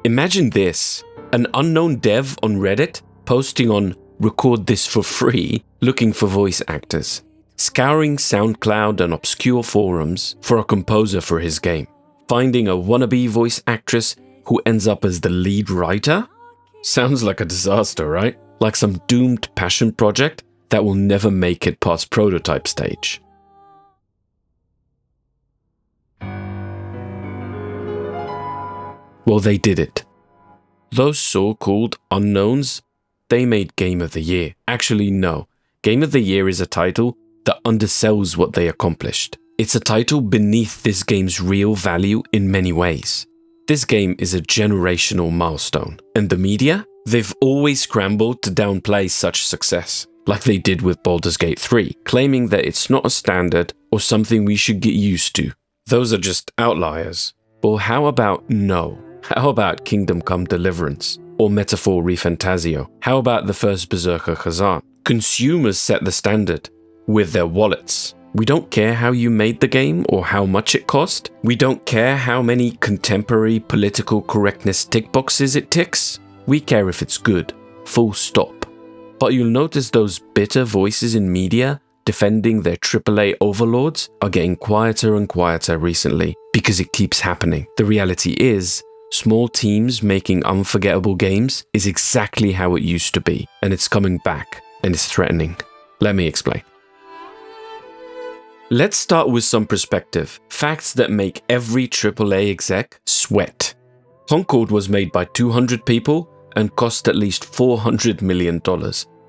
Imagine this, an unknown dev on Reddit posting on record this for free, looking for voice actors, scouring SoundCloud and obscure forums for a composer for his game, finding a wannabe voice actress who ends up as the lead writer? Sounds like a disaster, right? Like some doomed passion project that will never make it past prototype stage. Well, they did it. Those so-called unknowns, they made Game of the Year. Actually, no. Game of the Year is a title that undersells what they accomplished. It's a title beneath this game's real value in many ways. This game is a generational milestone, and the media? They've always scrambled to downplay such success, like they did with Baldur's Gate 3, claiming that it's not a standard or something we should get used to. Those are just outliers. Or how about no? How about Kingdom Come Deliverance? Or Metaphor ReFantazio? How about the first Berserker Khazan? Consumers set the standard with their wallets. We don't care how you made the game or how much it cost. We don't care how many contemporary political correctness tick boxes it ticks. We care if it's good. Full stop. But you'll notice those bitter voices in media defending their AAA overlords are getting quieter and quieter recently because it keeps happening. The reality is, small teams making unforgettable games is exactly how it used to be, and it's coming back, and it's threatening. Let me explain. Let's start with some perspective, facts that make every AAA exec sweat. Concord was made by 200 people and cost at least $400 million.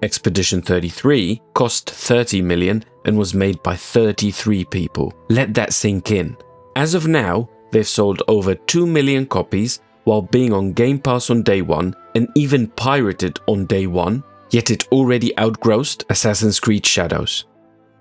Expedition 33 cost $30 million and was made by 33 people. Let that sink in. As of now, they've sold over 2 million copies while being on Game Pass on day one and even pirated on day one, yet it already outgrossed Assassin's Creed Shadows.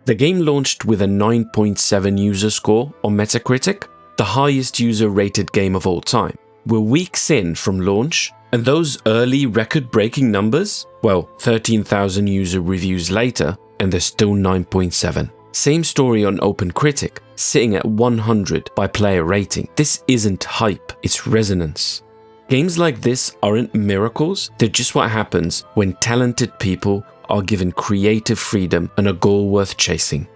The game launched with a 9.7 user score on Metacritic, the highest user-rated game of all time. We're weeks in from launch, and those early record-breaking numbers? Well, 13,000 user reviews later, and they're still 9.7. Same story on OpenCritic, sitting at 100 by player rating. This isn't hype, it's resonance. Games like this aren't miracles, they're just what happens when talented people are given creative freedom and a goal worth chasing.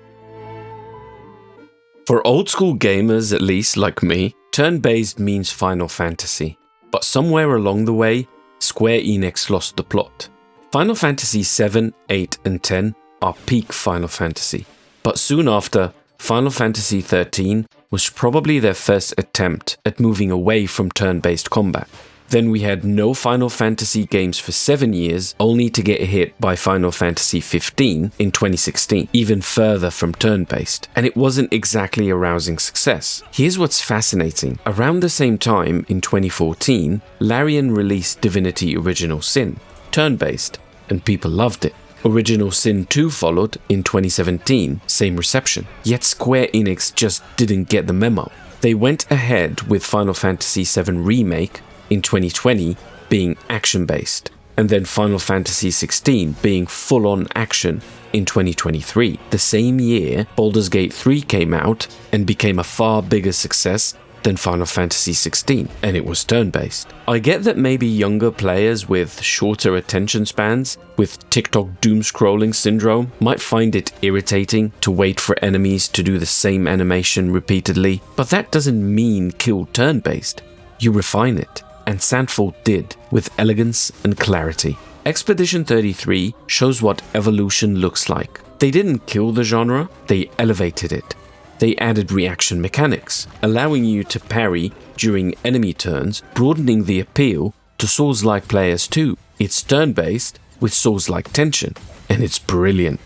For old school gamers, at least like me, turn-based means Final Fantasy. But somewhere along the way, Square Enix lost the plot. Final Fantasy 7, 8 and 10 are peak Final Fantasy. But soon after, Final Fantasy 13 was probably their first attempt at moving away from turn-based combat. Then we had no Final Fantasy games for 7 years, only to get hit by Final Fantasy 15 in 2016, even further from turn-based, and it wasn't exactly a rousing success. Here's what's fascinating. Around the same time, in 2014, Larian released Divinity Original Sin, turn-based, and people loved it. Original Sin 2 followed in 2017, same reception. Yet Square Enix just didn't get the memo. They went ahead with Final Fantasy VII Remake in 2020 being action-based, and then Final Fantasy XVI being full-on action in 2023. The same year, Baldur's Gate 3 came out and became a far bigger success than Final Fantasy XVI, and it was turn-based. I get that maybe younger players with shorter attention spans, with TikTok doom-scrolling syndrome, might find it irritating to wait for enemies to do the same animation repeatedly, but that doesn't mean kill turn-based. You refine it. And Sandfall did, with elegance and clarity. Expedition 33 shows what evolution looks like. They didn't kill the genre, they elevated it. They added reaction mechanics, allowing you to parry during enemy turns, broadening the appeal to Souls-like players too. It's turn-based with Souls-like tension, and it's brilliant.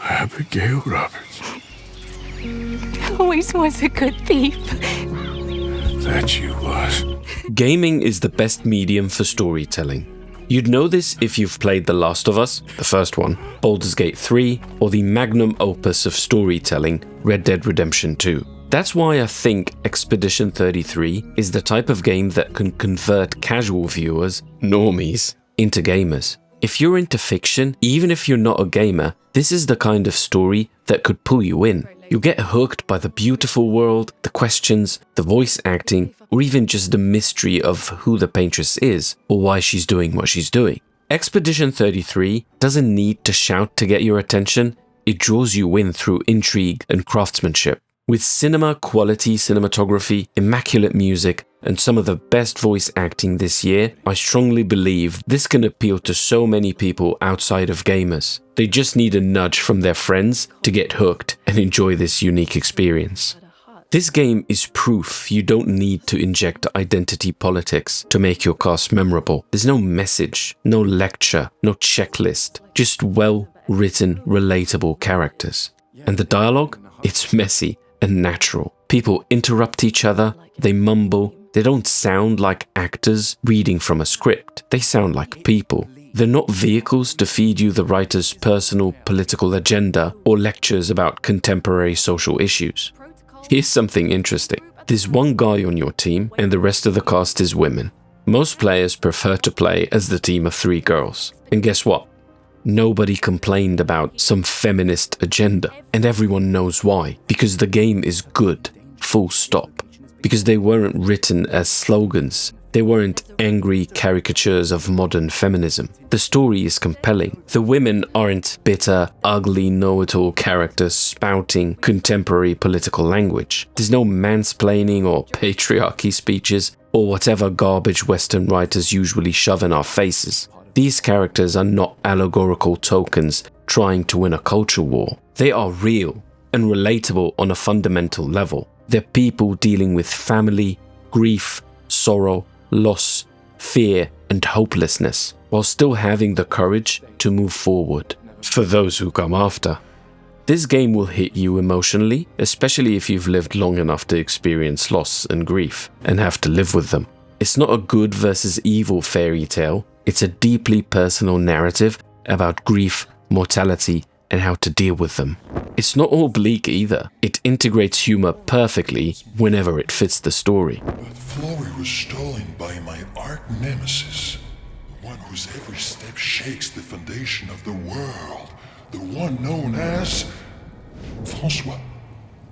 Abigail Roberts. Always was a good thief. That you was. Gaming is the best medium for storytelling. You'd know this if you've played The Last of Us, the first one, Baldur's Gate 3, or the magnum opus of storytelling, Red Dead Redemption 2. That's why I think Expedition 33 is the type of game that can convert casual viewers, normies, into gamers. If you're into fiction, even if you're not a gamer, this is the kind of story that could pull you in. You'll get hooked by the beautiful world, the questions, the voice acting, or even just the mystery of who the paintress is or why she's doing what she's doing. Expedition 33 doesn't need to shout to get your attention, it draws you in through intrigue and craftsmanship. With cinema quality cinematography, immaculate music, and some of the best voice acting this year, I strongly believe this can appeal to so many people outside of gamers. They just need a nudge from their friends to get hooked and enjoy this unique experience. This game is proof you don't need to inject identity politics to make your cast memorable. There's no message, no lecture, no checklist, just well-written, relatable characters. And the dialogue? It's messy and natural. People interrupt each other, they mumble, they don't sound like actors reading from a script. They sound like people. They're not vehicles to feed you the writer's personal political agenda or lectures about contemporary social issues. Here's something interesting. There's one guy on your team and the rest of the cast is women. Most players prefer to play as the team of 3 girls. And guess what? Nobody complained about some feminist agenda, and everyone knows why. Because the game is good, full stop. Because they weren't written as slogans. They weren't angry caricatures of modern feminism. The story is compelling. The women aren't bitter, ugly, know-it-all characters spouting contemporary political language. There's no mansplaining or patriarchy speeches, or whatever garbage Western writers usually shove in our faces. These characters are not allegorical tokens trying to win a culture war. They are real and relatable on a fundamental level. They're people dealing with family, grief, sorrow, loss, fear, and hopelessness, while still having the courage to move forward. For those who come after. This game will hit you emotionally, especially if you've lived long enough to experience loss and grief and have to live with them. It's not a good versus evil fairy tale. It's a deeply personal narrative about grief, mortality, and how to deal with them. It's not all bleak either. It integrates humor perfectly whenever it fits the story. But Florrie was stolen by my arch nemesis, the one whose every step shakes the foundation of the world, the one known as François.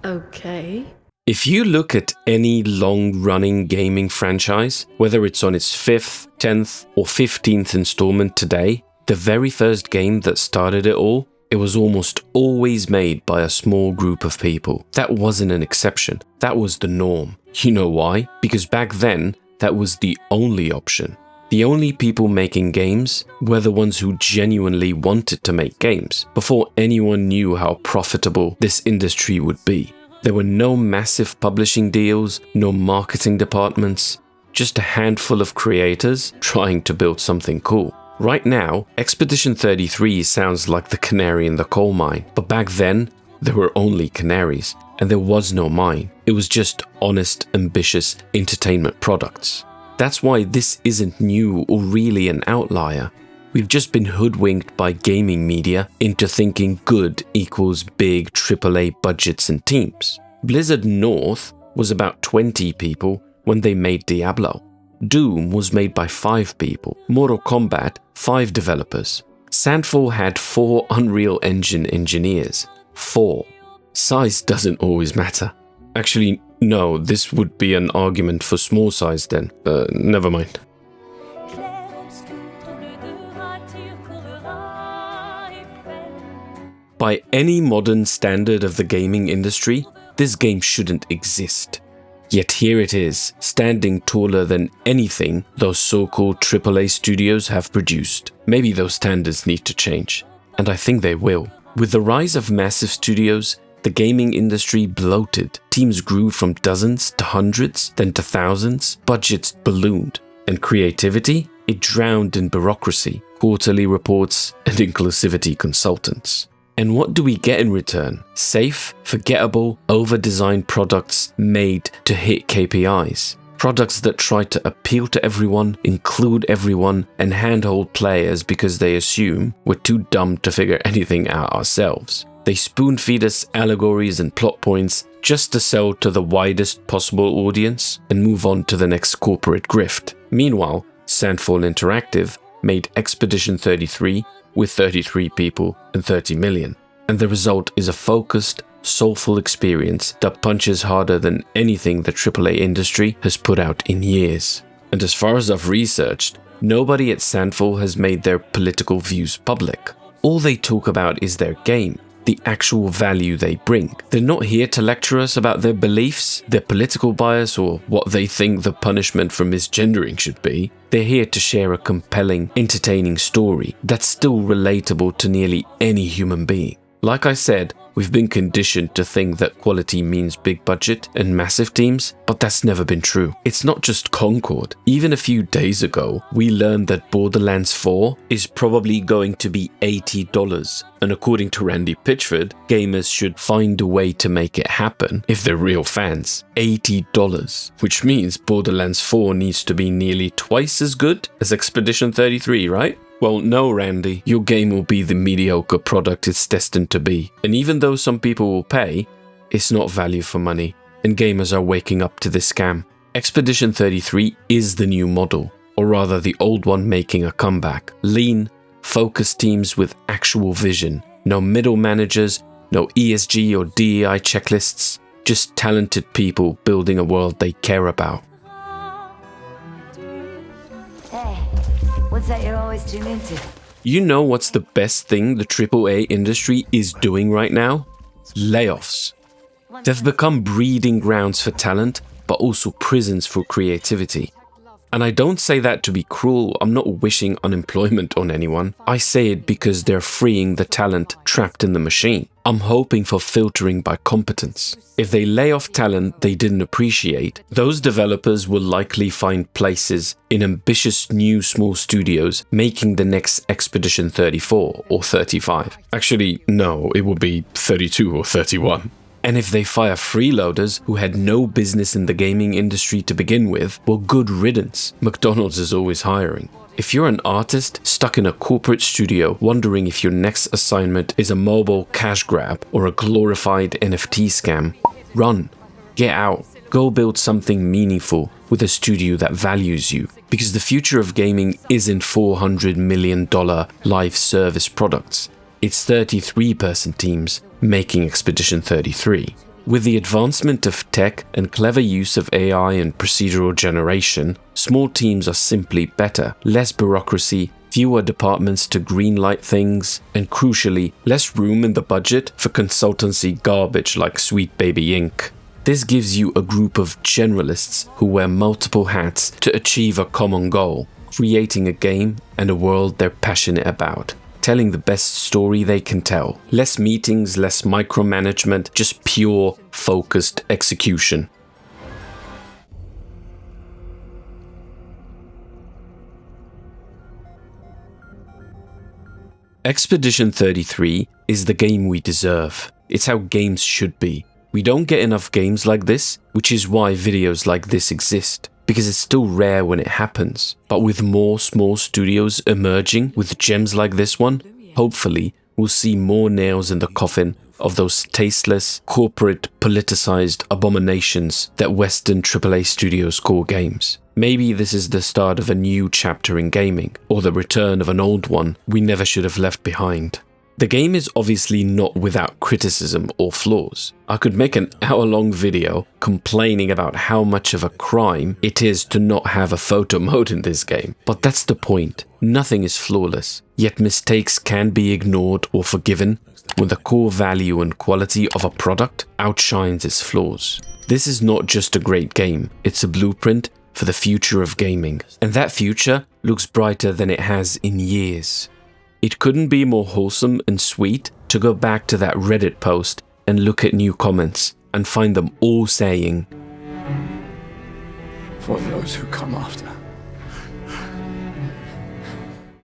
Okay. If you look at any long-running gaming franchise, whether it's on its 5th, 10th, or 15th installment today, the very first game that started it all, it was almost always made by a small group of people. That wasn't an exception. That was the norm. You know why? Because back then, that was the only option. The only people making games were the ones who genuinely wanted to make games, before anyone knew how profitable this industry would be. There were no massive publishing deals, no marketing departments, just a handful of creators trying to build something cool. Right now, Expedition 33 sounds like the canary in the coal mine, but back then, there were only canaries, and there was no mine. It was just honest, ambitious entertainment products. That's why this isn't new or really an outlier. We've just been hoodwinked by gaming media into thinking good equals big AAA budgets and teams. Blizzard North was about 20 people when they made Diablo. Doom was made by 5 people. Mortal Kombat, 5 developers. Sandfall had 4 Unreal Engine engineers. 4. Size doesn't always matter. Actually, no, this would be an argument for small size then. Never mind. By any modern standard of the gaming industry, this game shouldn't exist. Yet here it is, standing taller than anything those so-called AAA studios have produced. Maybe those standards need to change, and I think they will. With the rise of massive studios, the gaming industry bloated. Teams grew from dozens to hundreds, then to thousands. Budgets ballooned. And creativity? It drowned in bureaucracy, quarterly reports, and inclusivity consultants. And what do we get in return? Safe, forgettable, over-designed products made to hit KPIs. Products that try to appeal to everyone, include everyone, and handhold players because they assume we're too dumb to figure anything out ourselves. They spoon-feed us allegories and plot points just to sell to the widest possible audience and move on to the next corporate grift. Meanwhile, Sandfall Interactive made Expedition 33 with 33 people and 30 million. And the result is a focused, soulful experience that punches harder than anything the AAA industry has put out in years. And as far as I've researched, nobody at Sandfall has made their political views public. All they talk about is their game, the actual value they bring. They're not here to lecture us about their beliefs, their political bias, or what they think the punishment for misgendering should be. They're here to share a compelling, entertaining story that's still relatable to nearly any human being. Like I said, we've been conditioned to think that quality means big budget and massive teams, but that's never been true. It's not just Concord. Even a few days ago, we learned that Borderlands 4 is probably going to be $80, and according to Randy Pitchford, gamers should find a way to make it happen if they're real fans. $80, which means Borderlands 4 needs to be nearly twice as good as Expedition 33, right? Well, no, Randy, your game will be the mediocre product it's destined to be. And even though some people will pay, it's not value for money, and gamers are waking up to this scam. Expedition 33 is the new model, or rather the old one making a comeback. Lean, focused teams with actual vision. No middle managers, no ESG or DEI checklists, just talented people building a world they care about. What's that you always tune into? You know what's the best thing the AAA industry is doing right now? Layoffs. They've become breeding grounds for talent, but also prisons for creativity. And I don't say that to be cruel. I'm not wishing unemployment on anyone. I say it because they're freeing the talent trapped in the machine. I'm hoping for filtering by competence. If they lay off talent they didn't appreciate, those developers will likely find places in ambitious new small studios making the next Expedition 34 or 35. Actually, no, it will be 32 or 31. And if they fire freeloaders who had no business in the gaming industry to begin with, well, good riddance. McDonald's is always hiring. If you're an artist stuck in a corporate studio wondering if your next assignment is a mobile cash grab or a glorified NFT scam, run, get out, go build something meaningful with a studio that values you. Because the future of gaming isn't $400 million live service products. It's 33-person teams making Expedition 33. With the advancement of tech and clever use of AI and procedural generation, small teams are simply better. Less bureaucracy, fewer departments to greenlight things, and crucially, less room in the budget for consultancy garbage like Sweet Baby Inc. This gives you a group of generalists who wear multiple hats to achieve a common goal, creating a game and a world they're passionate about. Telling the best story they can tell. Less meetings, less micromanagement, just pure, focused execution. Expedition 33 is the game we deserve. It's how games should be. We don't get enough games like this, which is why videos like this exist. Because it's still rare when it happens. But with more small studios emerging with gems like this one, hopefully we'll see more nails in the coffin of those tasteless, corporate, politicized abominations that Western AAA studios call games. Maybe this is the start of a new chapter in gaming, or the return of an old one we never should have left behind. The game is obviously not without criticism or flaws. I could make an hour-long video complaining about how much of a crime it is to not have a photo mode in this game, but that's the point. Nothing is flawless, yet mistakes can be ignored or forgiven when the core value and quality of a product outshines its flaws. This is not just a great game, it's a blueprint for the future of gaming, and that future looks brighter than it has in years. It couldn't be more wholesome and sweet to go back to that Reddit post and look at new comments and find them all saying, "For those who come after."